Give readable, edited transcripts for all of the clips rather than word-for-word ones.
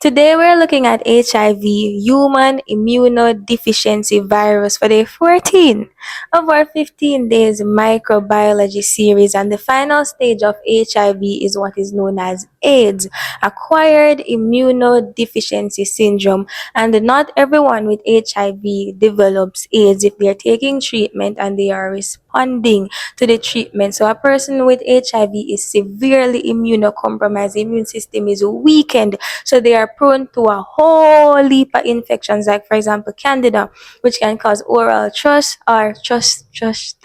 Today we're looking at HIV, human immunodeficiency virus for day 14 of our 15 days microbiology series, and the final stage of HIV is what is known as AIDS, acquired immunodeficiency syndrome. And not everyone with HIV develops AIDS if they're taking treatment and they are responding to the treatment. So a person with HIV is severely immunocompromised, the immune system is weakened, so they are prone to a whole heap of infections, like for example candida, which can cause oral thrush or thrush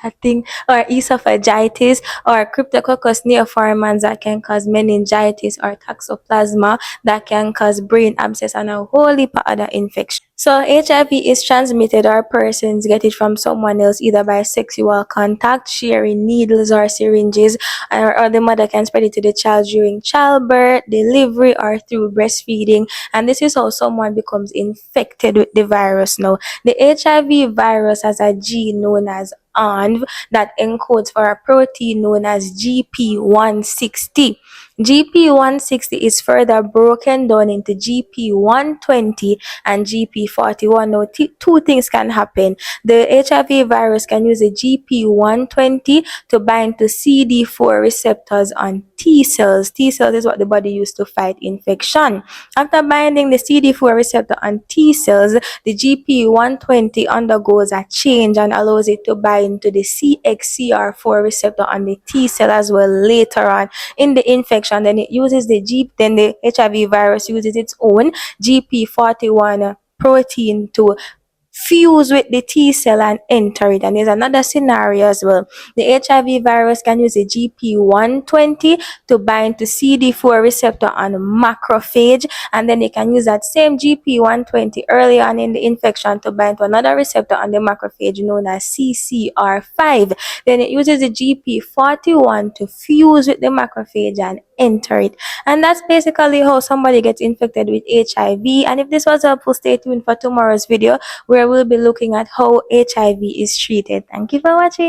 that thing, or esophagitis, or cryptococcus neoformans that can cause meningitis, or toxoplasma that can cause brain abscess, and a whole heap of other infections. So HIV is transmitted, or persons get it from someone else either by sexual contact, sharing needles or syringes, or the mother can spread it to the child during childbirth, delivery, or through breastfeeding. And this is how someone becomes infected with the virus. Now, the HIV virus has a gene known as ONV that encodes for a protein known as GP160. GP160 is further broken down into GP120 and GP41. Now, two things can happen. The HIV virus can use a GP120 to bind to CD4 receptors on T cells. T cells is what the body used to fight infection. After binding the CD4 receptor on T cells, the GP120 undergoes a change and allows it to bind to the CXCR4 receptor on the T cell as well later on in the infection. Then the HIV virus uses its own GP41 protein to fuse with the T cell and enter it. And there's another scenario as well. The HIV virus can use a GP120 to bind to CD4 receptor on macrophage, and then they can use that same GP120 early on in the infection to bind to another receptor on the macrophage known as CCR5. Then it uses the GP41 to fuse with the macrophage and enter it. And that's basically how somebody gets infected with HIV. And if this was helpful, stay tuned for tomorrow's video where we'll be looking at how HIV is treated. Thank you for watching.